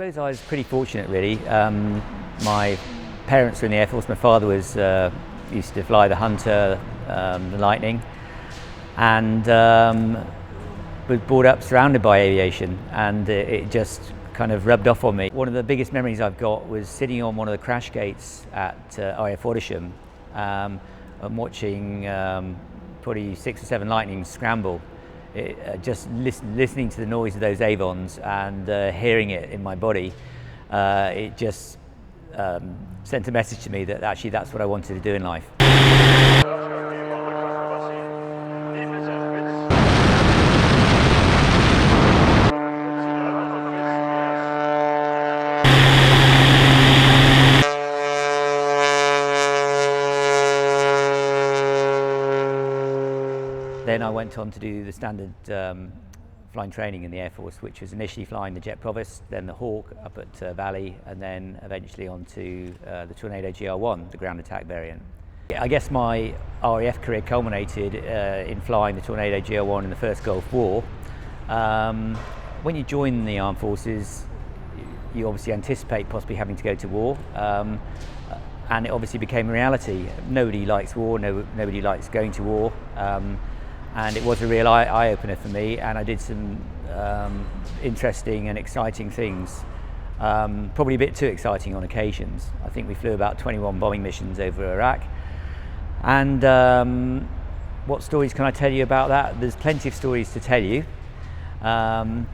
suppose I was pretty fortunate, really. My parents were in the Air Force. My father was used to fly the Hunter, the Lightning, and was brought up surrounded by aviation, and it just kind of rubbed off on me. One of the biggest memories I've got was sitting on one of the crash gates at RAF Tornado Pilot and watching probably 6 or 7 Lightnings scramble. Just listening to the noise of those Avons and hearing it in my body, it just sent a message to me that actually that's what I wanted to do in life. Then I went on to do the standard flying training in the Air Force, which was initially flying the Jet Provost, then the Hawk up at Valley, and then eventually on to the Tornado GR1, the ground attack variant. I guess my RAF career culminated in flying the Tornado GR1 in the first Gulf War. When you join the armed forces, you obviously anticipate possibly having to go to war, and it obviously became a reality. Nobody likes war, nobody likes going to war. And it was a real eye-opener for me, and I did some interesting and exciting things, probably a bit too exciting on occasions. I think we flew about 21 bombing missions over Iraq. And what stories can I tell you about that? There's plenty of stories to tell you. I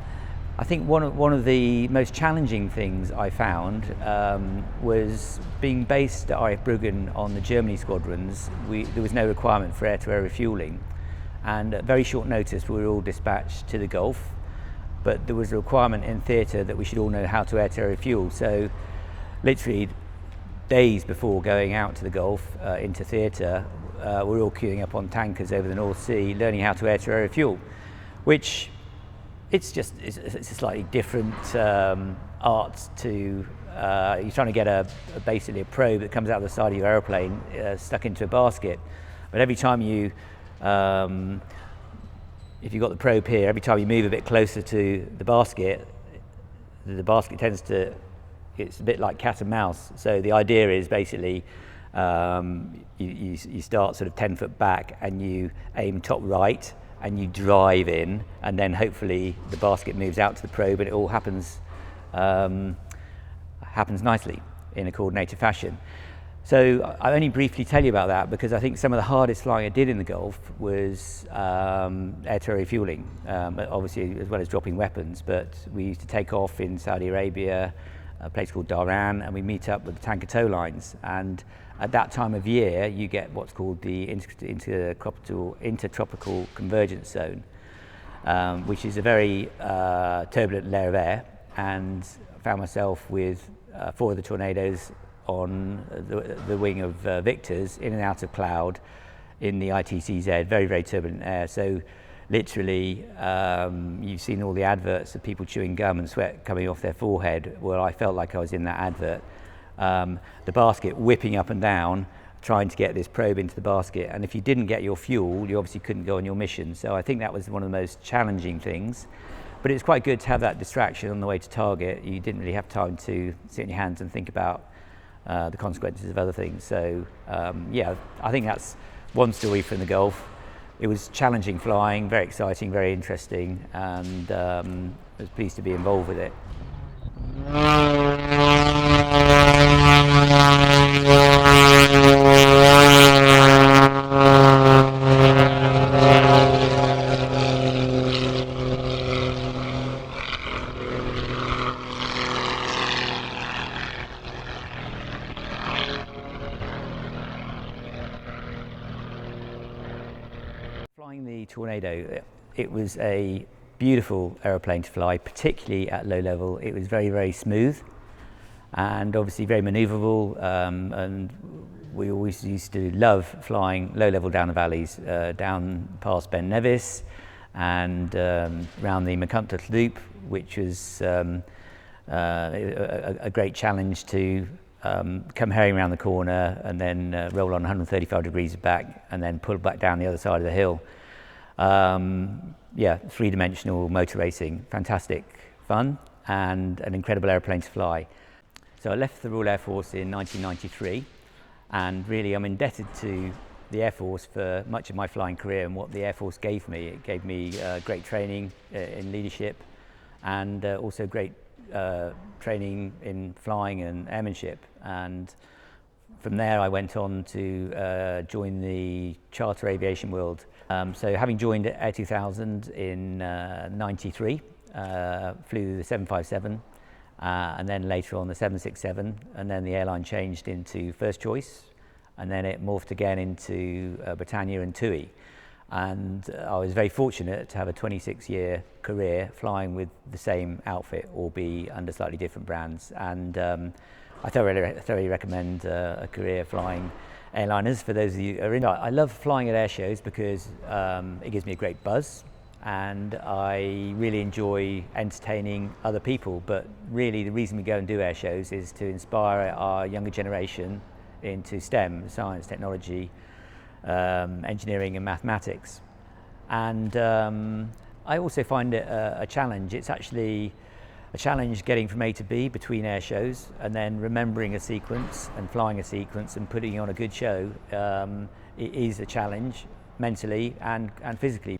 think one of the most challenging things I found was being based at RAF Goodwin on the Germany squadrons. There was no requirement for air-to-air refuelling. And at very short notice we were all dispatched to the Gulf, but there was a requirement in theatre that we should all know how to air-to-air refuel. So literally days before going out to the Gulf into theatre, we're all queuing up on tankers over the North Sea learning how to air-to-air refuel, which it's a slightly different art to you're trying to get basically a probe that comes out of the side of your aeroplane stuck into a basket, but every time you if you've got the probe here, every time you move a bit closer to the basket tends to, it's a bit like cat and mouse. So the idea is basically you start sort of 10 foot back and you aim top right and you drive in, and then hopefully the basket moves out to the probe and it all happens nicely in a coordinated fashion. So I only briefly tell you about that because I think some of the hardest flying I did in the Gulf was air-to-air refueling, obviously as well as dropping weapons. But we used to take off in Saudi Arabia, a place called Dhahran, and we meet up with the tanker tow lines. And at that time of year, you get what's called the intertropical convergence zone, which is a very turbulent layer of air. And I found myself with 4 of the Tornadoes on the wing of Victors, in and out of cloud in the ITCZ, very, very turbulent air. So literally, you've seen all the adverts of people chewing gum and sweat coming off their forehead. Well, I felt like I was in that advert. The basket whipping up and down, trying to get this probe into the basket. And if you didn't get your fuel, you obviously couldn't go on your mission. So I think that was one of the most challenging things. But it's quite good to have that distraction on the way to target. You didn't really have time to sit on your hands and think about the consequences of other things. So yeah, I think that's one story from the Gulf. It was challenging flying, very exciting, very interesting, and I was pleased to be involved with it. Flying the Tornado, it was a beautiful aeroplane to fly, particularly at low level. It was very, very smooth and obviously very maneuverable, and we always used to love flying low level down the valleys, down past Ben Nevis and around the McCuntock Loop, which was a great challenge to come herring around the corner and then roll on 135 degrees back and then pull back down the other side of the hill. Yeah, 3-dimensional motor racing, fantastic fun. and an incredible airplane to fly. So I left the Royal Air Force in 1993, and really I'm indebted to the Air Force for much of my flying career and what the Air Force gave me. It gave me great training in leadership, and also great training in flying and airmanship. And from there I went on to join the charter aviation world. So having joined Air 2000 in 93, flew the 757 and then later on the 767, and then the airline changed into First Choice, and then it morphed again into Britannia and TUI. And I was very fortunate to have a 26-year career flying with the same outfit, albeit under slightly different brands. And I thoroughly recommend a career flying airliners for those of you who are in. I love flying at air shows because it gives me a great buzz, and I really enjoy entertaining other people. But really the reason we go and do air shows is to inspire our younger generation into STEM, science, technology, engineering and mathematics. And I also find it a challenge. It's actually a challenge getting from A to B between air shows, and then remembering a sequence and flying a sequence and putting on a good show. It is a challenge mentally and physically.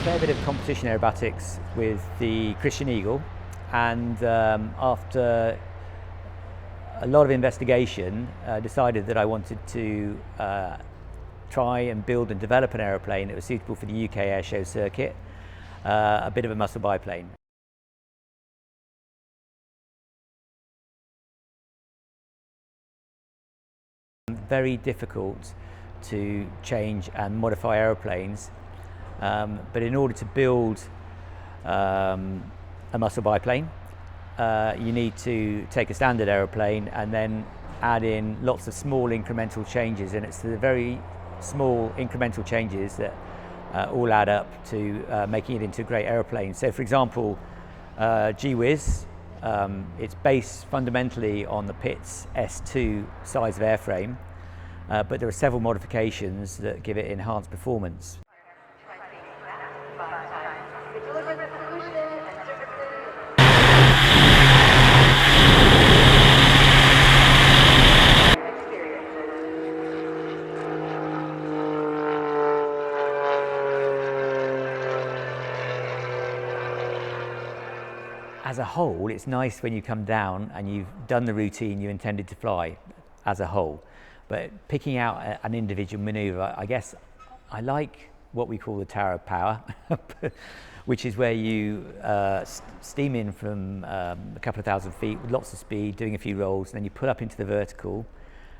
A bit of competition aerobatics with the Christian Eagle, and after a lot of investigation decided that I wanted to try and build and develop an aeroplane that was suitable for the UK airshow circuit, a bit of a muscle biplane. Very difficult to change and modify aeroplanes. But in order to build a muscle biplane, you need to take a standard aeroplane and then add in lots of small incremental changes, and it's the very small incremental changes that all add up to making it into a great aeroplane. So for example, G-Wiz, it's based fundamentally on the Pitts S2 size of airframe, but there are several modifications that give it enhanced performance. As a whole, it's nice when you come down and you've done the routine you intended to fly as a whole. But picking out an individual manoeuvre, I guess I like what we call the Tower of Power, which is where you steam in from a couple of thousand feet with lots of speed, doing a few rolls, and then you pull up into the vertical,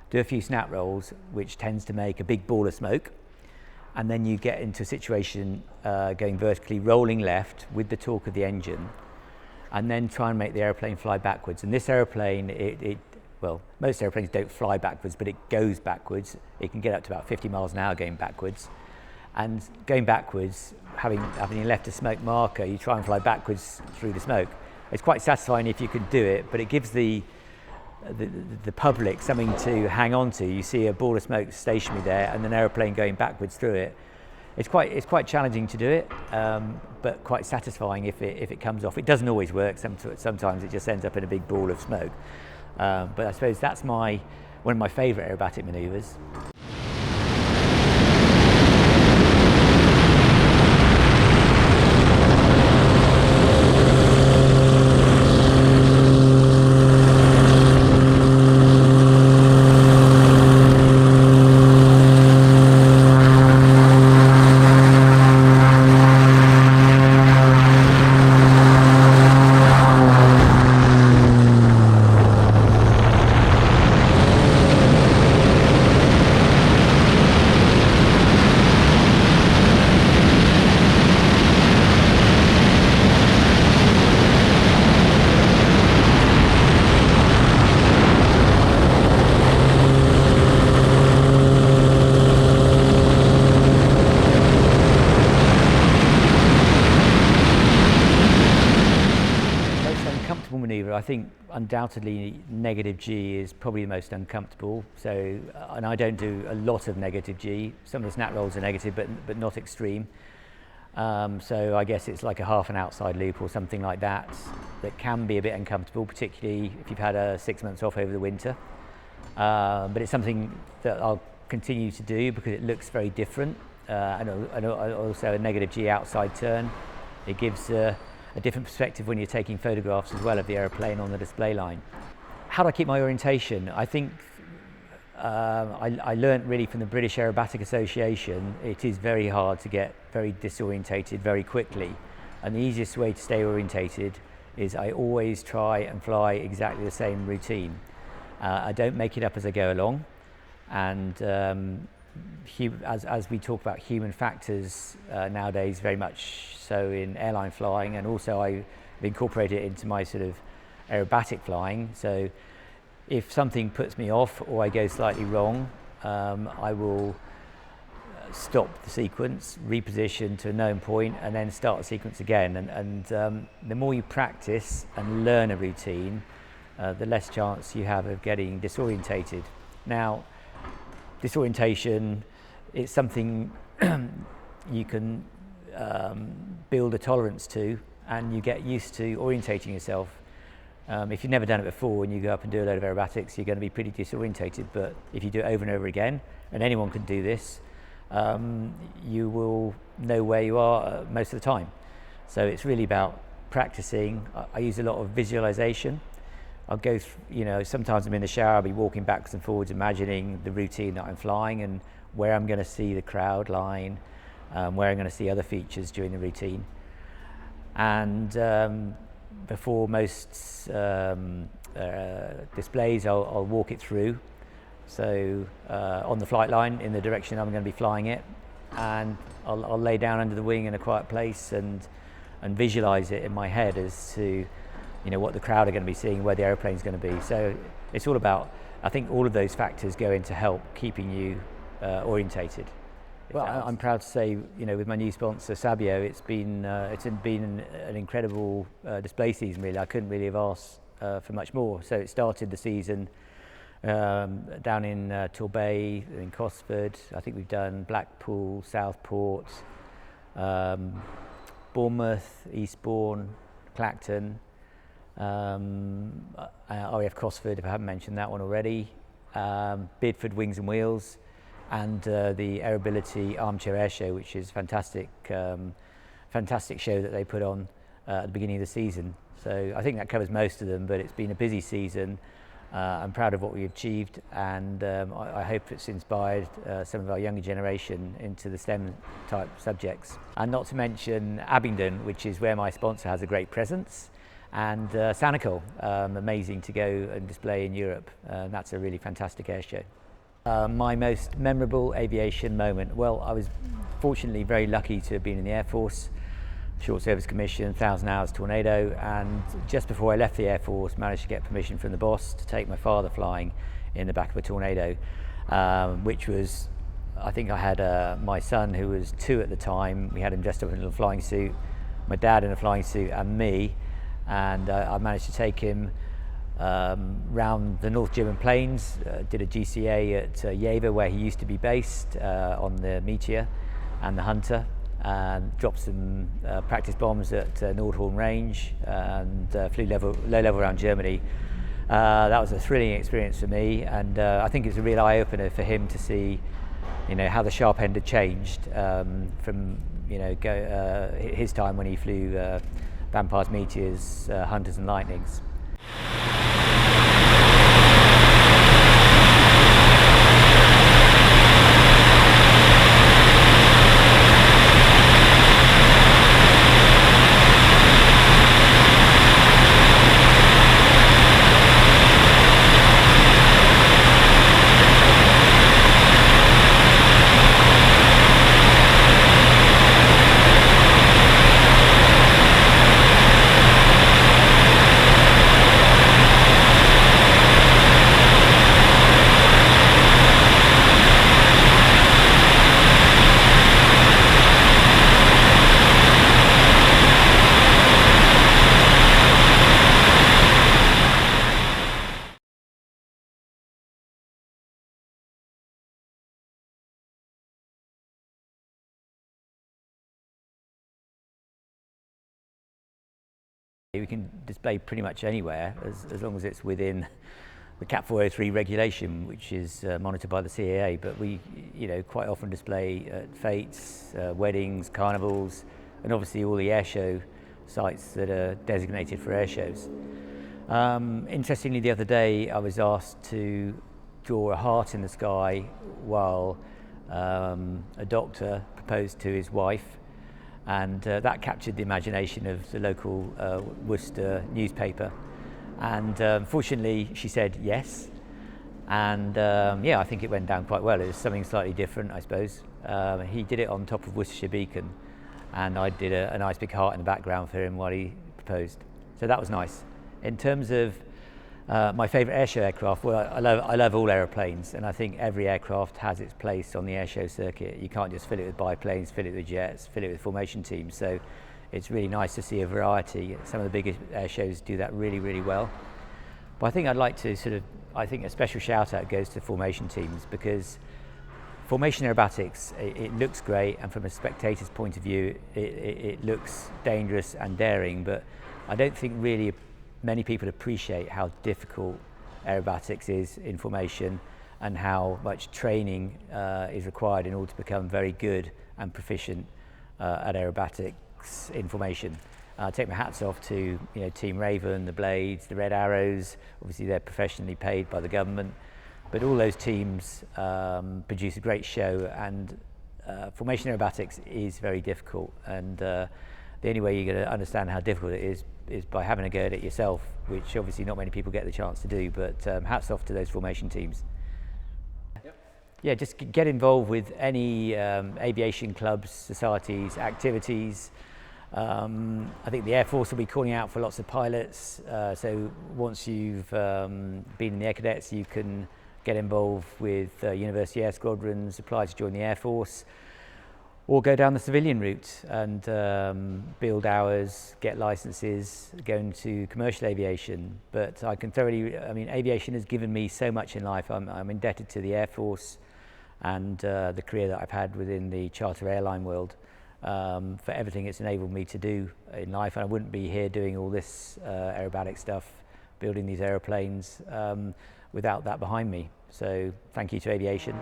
do a few snap rolls, which tends to make a big ball of smoke. And then you get into a situation going vertically, rolling left with the torque of the engine, and then try and make the airplane fly backwards. And this airplane, well, most airplanes don't fly backwards, but it goes backwards. It can get up to about 50 miles an hour going backwards. And going backwards, having left a smoke marker, you try and fly backwards through the smoke. It's quite satisfying if you can do it, but it gives the public something to hang on to. You see a ball of smoke stationary there and an airplane going backwards through it. It's quite challenging to do it, but quite satisfying if it comes off. It doesn't always work. Sometimes it just ends up in a big ball of smoke. But I suppose that's one of my favourite aerobatic manoeuvres. I think undoubtedly negative G is probably the most uncomfortable. So, and I don't do a lot of negative G. Some of the snap rolls are negative, but not extreme. So I guess it's like a half an outside loop or something like that can be a bit uncomfortable, particularly if you've had 6 months off over the winter. But it's something that I'll continue to do because it looks very different. And also a negative G outside turn. It gives a different perspective when you're taking photographs as well of the aeroplane on the display line. How do I keep my orientation? I think I learned really from the British Aerobatic Association, it is very hard to get very disorientated very quickly. And the easiest way to stay orientated is I always try and fly exactly the same routine. I don't make it up as I go along. And as we talk about human factors nowadays, very much so in airline flying, and also I've incorporated it into my sort of aerobatic flying. So if something puts me off or I go slightly wrong, I will stop the sequence, reposition to a known point, and then start the sequence again. And the more you practice and learn a routine, the less chance you have of getting disorientated. Now, disorientation is something you can build a tolerance to, and you get used to orientating yourself. If you've never done it before and you go up and do a load of aerobatics, you're going to be pretty disorientated, but if you do it over and over again, and anyone can do this, you will know where you are most of the time. So it's really about practicing. I use a lot of visualization. I'll go through, sometimes I'm in the shower, I'll be walking backwards and forwards, imagining the routine that I'm flying and where I'm going to see the crowd line, where I'm going to see other features during the routine. And before most displays, I'll walk it through. So on the flight line in the direction I'm going to be flying it, and I'll lay down under the wing in a quiet place and visualize it in my head as to what the crowd are going to be seeing, where the aeroplane's going to be. So it's all about, I think all of those factors go in to help keeping you orientated. Well, I'm proud to say, with my new sponsor Sabio, it's been an incredible display season. Really, I couldn't really have asked for much more. So it started the season down in Torbay, in Cosford. I think we've done Blackpool, Southport, Bournemouth, Eastbourne, Clacton, RAF Cosford, if I haven't mentioned that one already, Bidford Wings and Wheels, and the Airability Armchair Airshow, which is fantastic show that they put on at the beginning of the season. So I think that covers most of them, but it's been a busy season. I'm proud of what we achieved, and I hope it's inspired some of our younger generation into the STEM type subjects. And not to mention Abingdon, which is where my sponsor has a great presence, and Sanacol, amazing to go and display in Europe. That's a really fantastic air show. My most memorable aviation moment, well, I was fortunately very lucky to have been in the Air Force, short service commission, 1,000 hours Tornado, and just before I left the Air Force managed to get permission from the boss to take my father flying in the back of a Tornado, which was, I think I had my son, who was 2 at the time. We had him dressed up in a little flying suit, my dad in a flying suit, and me, and I managed to take him round the North German plains, did a GCA at Jever, where he used to be based, on the Meteor and the Hunter, and dropped some practice bombs at Nordhorn Range, and flew low level around Germany. That was a thrilling experience for me, and I think it's a real eye-opener for him to see, how the sharp end had changed from his time when he flew Vampires, Meteors, Hunters and Lightnings. We can display pretty much anywhere as long as it's within the Cap 403 regulation, which is monitored by the CAA. But we, quite often display at fetes, weddings, carnivals, and obviously all the airshow sites that are designated for airshows. Interestingly, the other day I was asked to draw a heart in the sky while a doctor proposed to his wife, and that captured the imagination of the local Worcester newspaper. And fortunately she said yes, and I think it went down quite well. It was something slightly different, I suppose. He did it on top of Worcestershire Beacon, and I did a nice big heart in the background for him while he proposed. So that was nice. In terms of my favourite airshow aircraft, well, I love all aeroplanes, and I think every aircraft has its place on the airshow circuit. You can't just fill it with biplanes, fill it with jets, fill it with formation teams. So it's really nice to see a variety. Some of the biggest airshows do that really, really well. But I think I'd like to I think a special shout out goes to formation teams, because formation aerobatics, it looks great, and from a spectator's point of view, it looks dangerous and daring, but I don't think really many people appreciate how difficult aerobatics is in formation, and how much training is required in order to become very good and proficient at aerobatics in formation. I take my hats off to Team Raven, the Blades, the Red Arrows. Obviously they're professionally paid by the government, but all those teams produce a great show, and formation aerobatics is very difficult, and the only way you're going to understand how difficult it is by having a go at it yourself, which obviously not many people get the chance to do, but hats off to those formation teams. Yep. Yeah, just get involved with any aviation clubs, societies, activities. I think the Air Force will be calling out for lots of pilots, so once you've been in the Air Cadets, you can get involved with University Air Squadrons, apply to join the Air Force, or go down the civilian route and build hours, get licenses, go into commercial aviation. But I can aviation has given me so much in life. I'm indebted to the Air Force and the career that I've had within the charter airline world for everything it's enabled me to do in life. And I wouldn't be here doing all this aerobatic stuff, building these aeroplanes, without that behind me. So thank you to aviation.